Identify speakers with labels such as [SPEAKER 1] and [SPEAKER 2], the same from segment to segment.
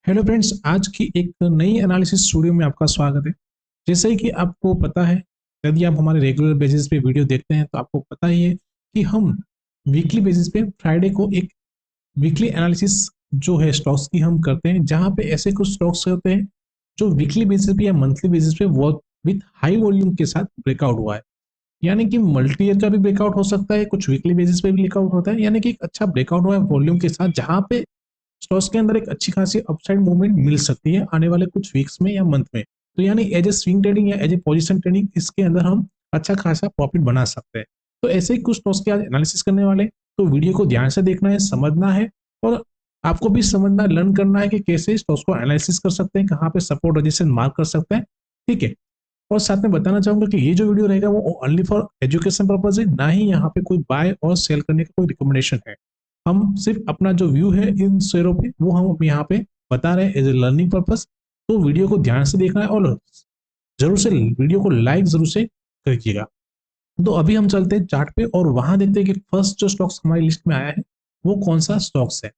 [SPEAKER 1] Hello friends, आज की एक नई एनालिसिस स्टूडियो में आपका स्वागत है। जैसे कि आपको पता है, यदि आप हमारे रेगुलर बेसिस पे वीडियो देखते हैं तो आपको पता ही है कि हम वीकली बेसिस पे फ्राइडे को एक वीकली एनालिसिस जो है स्टॉक्स की हम करते हैं, जहां पे ऐसे कुछ स्टॉक्स होते हैं जो वीकली बेसिस पे या मंथली बेसिस पे वो विथ हाई वॉल्यूम के साथ ब्रेकआउट हुआ है। यानी कि मल्टी ईयर का भी ब्रेकआउट हो सकता है, कुछ वीकली बेसिस पे भी ब्रेकआउट होता है, यानी कि एक अच्छा ब्रेकआउट हुआ है वॉल्यूम के साथ, जहां पे स्टॉक्स के अंदर एक अच्छी खासी अपसाइड मूवमेंट मिल सकती है आने वाले कुछ वीक्स में या मंथ में। तो यानी एज ए स्विंग ट्रेडिंग या एज ए पोजीशन ट्रेडिंग इसके अंदर हम अच्छा खासा प्रॉफिट बना सकते हैं। तो ऐसे ही कुछ स्टॉक्स के आज एनालिसिस करने वाले, तो वीडियो को ध्यान से देखना है, समझना है, और आपको भी समझना लर्न करना है कि कैसे स्टॉक्स को एनालिसिस कर सकते हैं, कहाँ पे सपोर्ट रेजिस्टेंस मार्क कर सकते हैं। ठीक है। और साथ में बताना चाहूंगा कि ये जो वीडियो रहेगा वो ओनली फॉर एजुकेशन पर्पज है, ना ही यहाँ पे कोई बाय और सेल करने का कोई रिकमेंडेशन है। हम सिर्फ अपना जो व्यू है इन शेयरों पे वो हम यहाँ पे बता रहे हैं एज ए लर्निंग पर्पस। तो वीडियो को ध्यान से देखना है और जरूर से वीडियो को लाइक जरूर से करिएगा। तो अभी हम चलते हैं चार्ट पे और वहां देखते हैं कि फर्स्ट जो स्टॉक्स हमारी लिस्ट में आया है वो कौन सा स्टॉक्स है।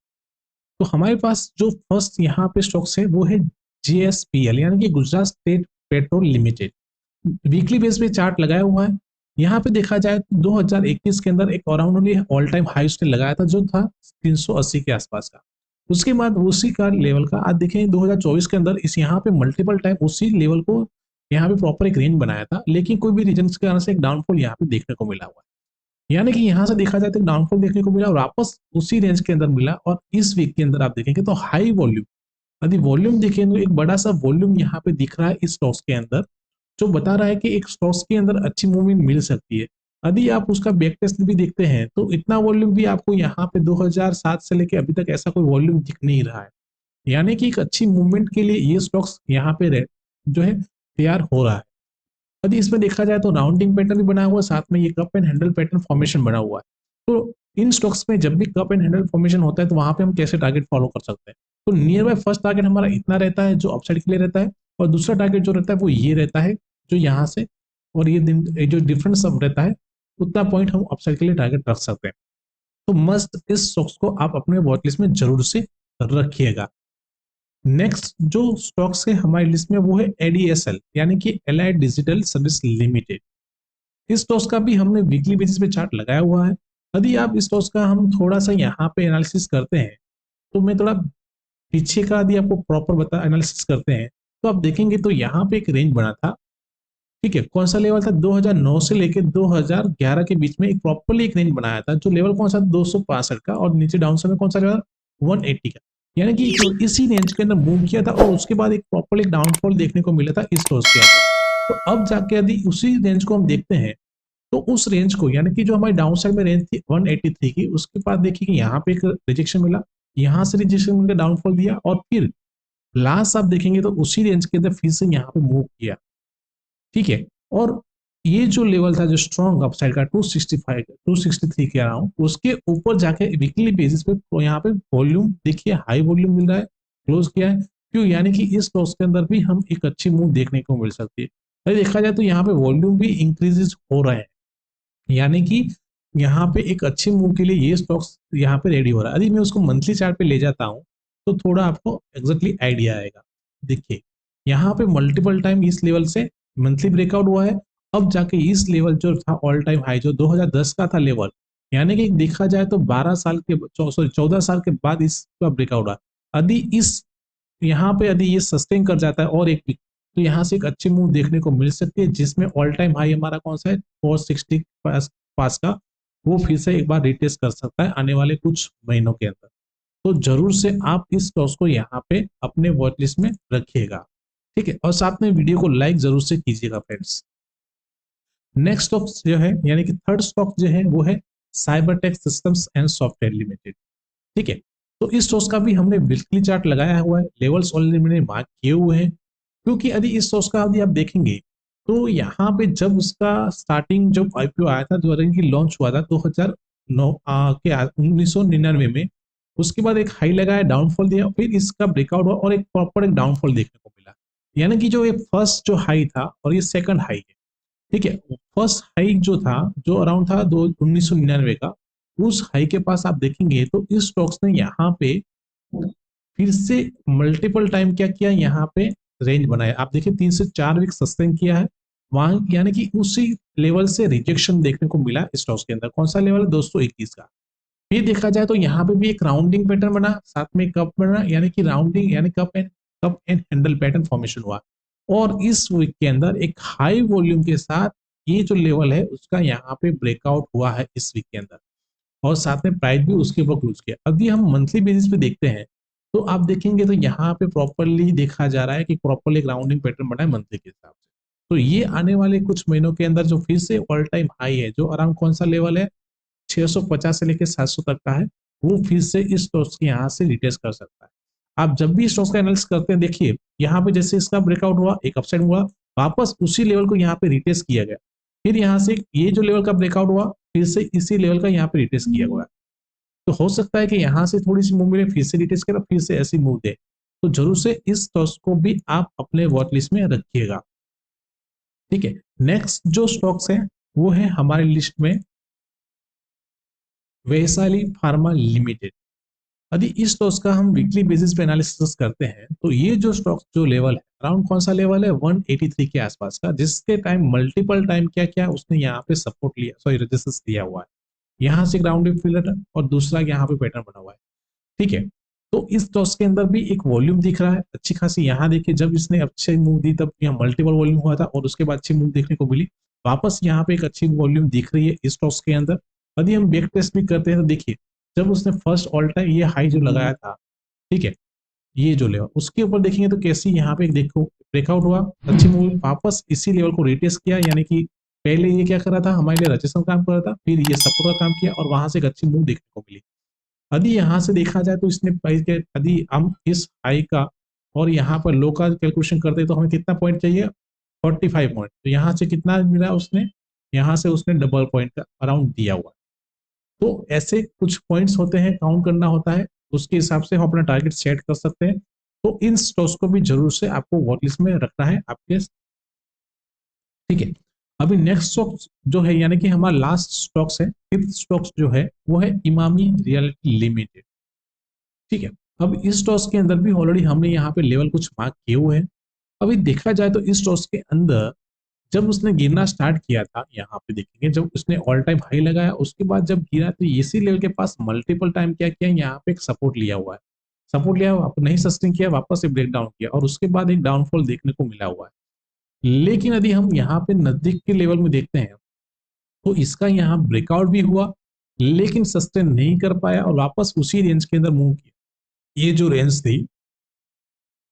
[SPEAKER 1] तो हमारे पास जो फर्स्ट यहाँ पे स्टॉक्स है वो है जीएसपीएल, यानी कि Gujarat state petrol limited. Weekly base पे चार्ट लगाया हुआ है। यहाँ पे देखा जाए तो 2021 के अंदर एक अराउंड ऑल टाइम हाई उसने लगाया था, जो था 380 के आसपास का। उसके बाद उसी का लेवल का आज देखें 2024 के अंदर इस यहाँ पे मल्टीपल टाइम उसी लेवल को यहाँ पे प्रॉपर एक रेंज बनाया था, लेकिन कोई भी रीजन के कारण से एक डाउनफॉल यहाँ पे देखने को मिला हुआ है। यानी कि यहाँ से देखा जाए तो डाउनफॉल देखने को मिला और वापस उसी रेंज के अंदर मिला। और इस वीक के अंदर आप देखेंगे तो हाई वॉल्यूम, यदि वॉल्यूम देखें तो एक बड़ा सा वॉल्यूम यहाँ पे दिख रहा है इस स्टॉक्स के अंदर, जो बता रहा है कि एक स्टॉक्स के अंदर अच्छी मूवमेंट मिल सकती है। यदि आप उसका बैक टेस्ट भी देखते हैं तो इतना वॉल्यूम भी आपको यहाँ पे 2007 से लेके अभी तक ऐसा कोई वॉल्यूम दिख नहीं रहा है। यानी कि एक अच्छी मूवमेंट के लिए ये स्टॉक्स यहाँ पे जो है तैयार हो रहा है। यदि इसमें देखा जाए तो राउंडिंग पैटर्न भी बना हुआ है, साथ में ये cup and handle pattern formation बना हुआ है। तो इन स्टॉक्स में जब भी कप एंड हैंडल फॉर्मेशन होता है तो वहां पे हम कैसे टारगेट फॉलो कर सकते हैं। तो नियर बाय फर्स्ट टारगेट हमारा इतना रहता है जो अपसाइड के लिए रहता है, और दूसरा टारगेट जो रहता है वो ये रहता है जो यहाँ से, और ये दिन ये जो डिफरेंस सब रहता है उतना पॉइंट हम अपसाइड के लिए टारगेट रख सकते हैं। तो मस्ट इस स्टॉक्स को आप अपने वॉच लिस्ट में जरूर से रखिएगा। नेक्स्ट जो स्टॉक्स है हमारी लिस्ट में वो है एडीएसएल, यानी कि एलाइड डिजिटल सर्विस लिमिटेड। इस स्टॉक्स का भी हमने वीकली बेसिस पे चार्ट लगाया हुआ है। यदि आप इस स्टॉक्स का हम थोड़ा सा यहाँ पे एनालिसिस करते हैं, तो मैं थोड़ा पीछे का यदि आपको प्रॉपर बता एनालिसिस करते हैं तो आप देखेंगे तो यहाँ पे एक रेंज बना था। ठीक है, कौन सा लेवल था, 2009 से लेके 2011 के बीच में एक प्रॉपरली एक रेंज बनाया था, जो लेवल कौन सा 265 का, और नीचे डाउन साइड में कौन सा लेवल 180 का। यानी कि इसी रेंज के अंदर मूव किया था और उसके बाद एक प्रॉपर एक डाउनफॉल देखने को मिला था इस स्टॉक्स के अंदर। तो अब जाके यदि उसी रेंज को हम देखते हैं तो उस रेंज को, यानी कि जो हमारी डाउन साइड में रेंज थी 183 की, उसके बाद देखिए कि यहाँ पे एक रिजेक्शन मिला, यहाँ से रिजेक्शन मिलकर डाउनफॉल दिया, और फिर लास्ट आप देखेंगे तो उसी रेंज के अंदर फिर से यहाँ पे मूव किया। ठीक है। और ये जो लेवल था जो स्ट्रॉन्ग अपसाइड का 265 263 के अराउंड, उसके ऊपर जाके वीकली बेसिस पे तो यहाँ पे वॉल्यूम देखिए हाई वॉल्यूम मिल रहा है, क्लोज किया है। क्यों, यानी कि इस लॉस के अंदर भी हम एक अच्छी मूव देखने को मिल सकती है। अगर देखा जाए तो यहाँ पे वॉल्यूम भी इंक्रीजेस हो रहे हैं, यानी कि यहाँ पे एक अच्छे मूव के लिए ये स्टॉक्स यहाँ पे रेडी हो रहा है। यदि मैं उसको मंथली चार्ट पे ले जाता हूँ तो थोड़ा आपको एग्जैक्टली आइडिया आएगा। देखिए यहाँ पे मल्टीपल टाइम इस लेवल से मंथली ब्रेकआउट हुआ है, अब जाके इस लेवल जो था ऑल टाइम हाई जो 2010 का था लेवल, यानी कि देखा जाए तो 12 साल के सॉरी 14 साल के बाद इसका ब्रेकआउट हुआ। यदि इस यहाँ पे यदि ये सस्टेन कर जाता है और एक वीक, तो यहाँ से एक अच्छी मूव देखने को मिल सकती है, जिसमें ऑल टाइम हाई हमारा कौन सा है 460 पास का, वो फिर से एक बार रिटेस्ट कर सकता है आने वाले कुछ महीनों के अंदर। तो जरूर से आप इस स्टॉक्स को यहाँ पे अपने वॉच लिस्ट में रखिएगा। ठीक है, और साथ में वीडियो को लाइक जरूर से कीजिएगा फ्रेंड्स। नेक्स्ट स्टॉक जो है, यानी कि थर्ड स्टॉक जो है वो है Cybertech systems and software limited. ठीक है। तो इस स्टॉक्स का भी हमने वीकली चार्ट लगाया हुआ है, लेवल्स ऑलरेडी मैंने मार्क किए हुए हैं। क्योंकि यदि इस स्टॉक्स का यदि आप देखेंगे तो यहाँ पे जब उसका स्टार्टिंग जब आईपीओ आया था, जो की लॉन्च हुआ था 2009 के 1999 में, उसके बाद एक हाई लगाया, डाउनफॉल दिया, फिर इसका ब्रेकआउट हुआ और एक प्रॉपर एक डाउनफॉल देखने को मिला। यानी कि जो एक फर्स्ट जो हाई था और ये सेकंड हाई है। ठीक है। फर्स्ट हाई जो था जो अराउंड था 1999 का, उस हाई के पास आप देखेंगे तो इस स्टॉक्स ने यहाँ पे फिर से मल्टीपल टाइम क्या किया, यहाँ पे रेंज बनाया। आप देखिए 3 से 4 वीक सस्टेन किया है वहां, यानी कि उसी लेवल से रिजेक्शन देखने को मिला स्टॉक्स के अंदर। कौन सा लेवल है, 221 का। फिर देखा जाए तो यहाँ पे भी एक राउंडिंग पैटर्न बना, साथ में कप बना, यानी कि राउंडिंग यानी cup and handle pattern formation हुआ। और इस वीक के अंदर एक हाई वॉल्यूम के साथ ये जो लेवल है उसका यहाँ पे ब्रेकआउट हुआ है इस वीक के अंदर, और साथ में प्राइस भी उसके ऊपर क्लोज किया। अभी हम मंथली बेसिस पे देखते हैं तो आप देखेंगे तो यहाँ पे प्रॉपरली देखा जा रहा है कि प्रॉपरली एक राउंडिंग पैटर्न बना है मंथली के हिसाब से। तो ये आने वाले कुछ महीनों के अंदर जो फिर से ऑल टाइम हाई है, जो अराउंड कौन सा लेवल है, 650 से लेकर 700 तक का है, वो फिर से इस स्टॉक्स के यहाँ से रिटेस्ट कर सकता है। आप जब भी स्टॉक्स का एनालिसिस करते हैं देखिए यहाँ पे जैसे इसका ब्रेकआउट हुआ, एक अपसाइड हुआ, वापस उसी लेवल को यहाँ पे रिटेस्ट किया गया, फिर यहाँ से ये जो लेवल का ब्रेकआउट हुआ फिर से इसी लेवल का यहाँ पे रिटेस्ट किया हुआ। तो हो सकता है कि यहाँ से थोड़ी सी मूव मिले, फिर से रिटेस्ट करें, फिर से ऐसी मूव दे। तो जरूर से इस स्टॉक्स को भी आप अपने वॉच लिस्ट में रखिएगा। ठीक है, नेक्स्ट जो स्टॉक्स है वो है हमारी लिस्ट में वैशाली फार्मा लिमिटेड। यदि इस स्टॉक्स का हम वीकली बेसिस पे एनालिसिस करते हैं तो ये जो स्टॉक्स जो लेवल है अराउंड कौन सा लेवल है, 183 के आसपास का, जिसके टाइम मल्टीपल टाइम क्या क्या उसने यहाँ पे सपोर्ट लिया, सॉरी रेजिस्टेंस लिया हुआ है। यहाँ से ग्राउंडेड फिलर और दूसरा यहाँ पे पैटर्न बना हुआ है। ठीक है, तो इस टॉस के अंदर भी एक वॉल्यूम दिख रहा है अच्छी खासी। यहाँ देखिए जब इसने अच्छी मूव दी तब यहाँ मल्टीपल वॉल्यूम हुआ था और उसके बाद अच्छी मूव देखने को मिली। वापस यहाँ पे एक अच्छी वॉल्यूम दिख रही है इस टॉस के अंदर। यदि हम बैक टेस्ट भी करते हैं तो देखिए जब उसने फर्स्ट ऑल टाइम ये हाई जो लगाया था, ठीक है, ये जो लेवल उसके ऊपर देखेंगे तो कैसी यहाँ पे देखो ब्रेकआउट हुआ, अच्छी मूव, वापस इसी लेवल को रिटेस्ट किया, यानी कि पहले ये क्या कर रहा था, हमारे लिए रजिस्टर काम कर रहा था, फिर ये सपोर्ट का काम किया और वहां से एक अच्छी मूव देखने को मिली। यदि यहाँ से देखा जाए तो इसने प्राइस के, यदि हम इस हाई का और यहाँ पर लो का कैलकुलेशन करते हैं तो हमें कितना पॉइंट चाहिए, 45 पॉइंट। तो यहाँ से कितना मिला उसने, यहाँ से उसने डबल पॉइंट का अराउंड दिया हुआ। तो ऐसे कुछ पॉइंट्स होते हैं, काउंट करना होता है, उसके हिसाब से हम अपना टारगेट सेट कर सकते हैं। तो इन स्टॉक्स को भी जरूर से आपको वॉच लिस्ट में रखना है आपके। ठीक है, अभी नेक्स्ट स्टॉक जो है यानी कि हमारा लास्ट स्टॉक्स है, फिफ्थ स्टॉक्स जो है वो है इमामी रियल्टी लिमिटेड। ठीक है, अब इस स्टॉक्स के अंदर भी ऑलरेडी हमने यहाँ पे लेवल कुछ मार्क किए हुए हैं। अभी देखा जाए तो इस स्टॉक्स के अंदर जब उसने गिरना स्टार्ट किया था, यहाँ पे देखेंगे जब उसने ऑल टाइम हाई लगाया उसके बाद जब गिरा तो इसी लेवल के पास मल्टीपल टाइम क्या किया, यहाँ पे एक सपोर्ट लिया हुआ है, सपोर्ट लिया हुआ नहीं सस्टेन किया, वापस से ब्रेक डाउन किया और उसके बाद एक डाउनफॉल देखने को मिला हुआ है। लेकिन यदि हम यहाँ पे नजदीक के लेवल में देखते हैं तो इसका यहाँ ब्रेकआउट भी हुआ लेकिन सस्टेन नहीं कर पाया और वापस उसी रेंज के अंदर मूव किया। ये जो रेंज थी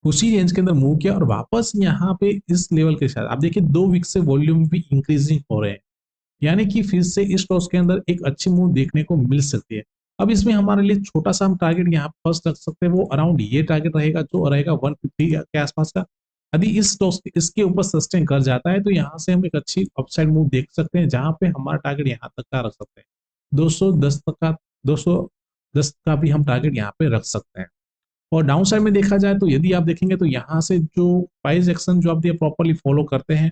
[SPEAKER 1] उसी रेंज के अंदर मूव किया और वापस यहाँ पे इस लेवल के साथ आप देखिए 2 वीक से वॉल्यूम भी इंक्रीजिंग हो रहे हैं, यानी कि फिर से इस टॉस के अंदर एक अच्छी मूव देखने को मिल सकती है। अब इसमें हमारे लिए छोटा सा हम टारगेट यहाँ फर्स्ट रख सकते हैं, वो अराउंड ये टारगेट रहेगा जो रहेगा 150 के आसपास का। यदि इस टॉस इसके ऊपर सस्टेन कर जाता है तो यहाँ से हम एक अच्छी अपसाइड मूव देख सकते हैं, जहां पे हमारा टारगेट यहाँ तक का रख सकते हैं, 210 तक का, 210 का भी हम टारगेट यहाँ पे रख सकते हैं। और डाउन साइड में देखा जाए तो यदि आप देखेंगे तो यहाँ से जो प्राइस एक्शन जो आप प्रॉपरली फॉलो करते हैं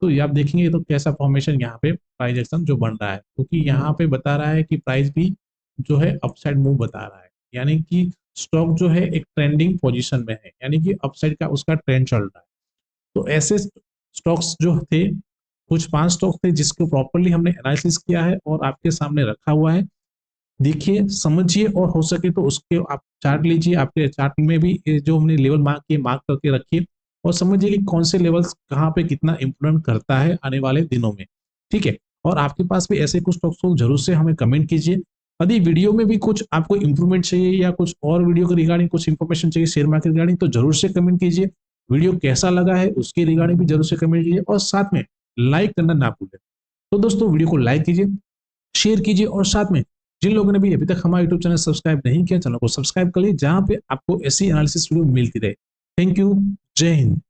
[SPEAKER 1] तो ये आप देखेंगे तो कैसा फॉर्मेशन यहाँ पे प्राइस एक्शन जो बन रहा है, क्योंकि यहाँ पे बता रहा है कि प्राइस भी जो है अपसाइड मूव बता रहा है, यानी कि स्टॉक जो है एक ट्रेंडिंग पोजीशन में है, यानी कि अपसाइड का उसका ट्रेंड चल रहा है। तो ऐसे स्टॉक्स जो थे कुछ 5 स्टॉक थे जिसको प्रॉपरली हमने एनालिसिस किया है और आपके सामने रखा हुआ है। देखिए समझिए और हो सके तो उसके आप चार्ट लीजिए, आपके चार्ट में भी जो हमने लेवल मार्क किए मार्क करके रखिए और समझिए कि कौन से लेवल्स कहाँ पे कितना इंप्रूवमेंट करता है आने वाले दिनों में। ठीक है, और आपके पास भी ऐसे कुछ स्टॉक्स हो जरूर से हमें कमेंट कीजिए। यदि वीडियो में भी कुछ आपको इंप्रूवमेंट चाहिए या कुछ और वीडियो के रिगार्डिंग कुछ इन्फॉर्मेशन चाहिए शेयर मार्केट रिगार्डिंग तो जरूर से कमेंट कीजिए। वीडियो कैसा लगा है उसके रिगार्डिंग भी जरूर से कमेंट कीजिए और साथ में लाइक करना ना भूलें। तो दोस्तों वीडियो को लाइक कीजिए, शेयर कीजिए और साथ में जिन लोगों ने भी अभी तक हमारा यूट्यूब चैनल सब्सक्राइब नहीं किया चैनल को सब्सक्राइब कर लीजिए, जहां पे आपको ऐसी एनालिसिस वीडियो मिलती रहे। थैंक यू, जय हिंद।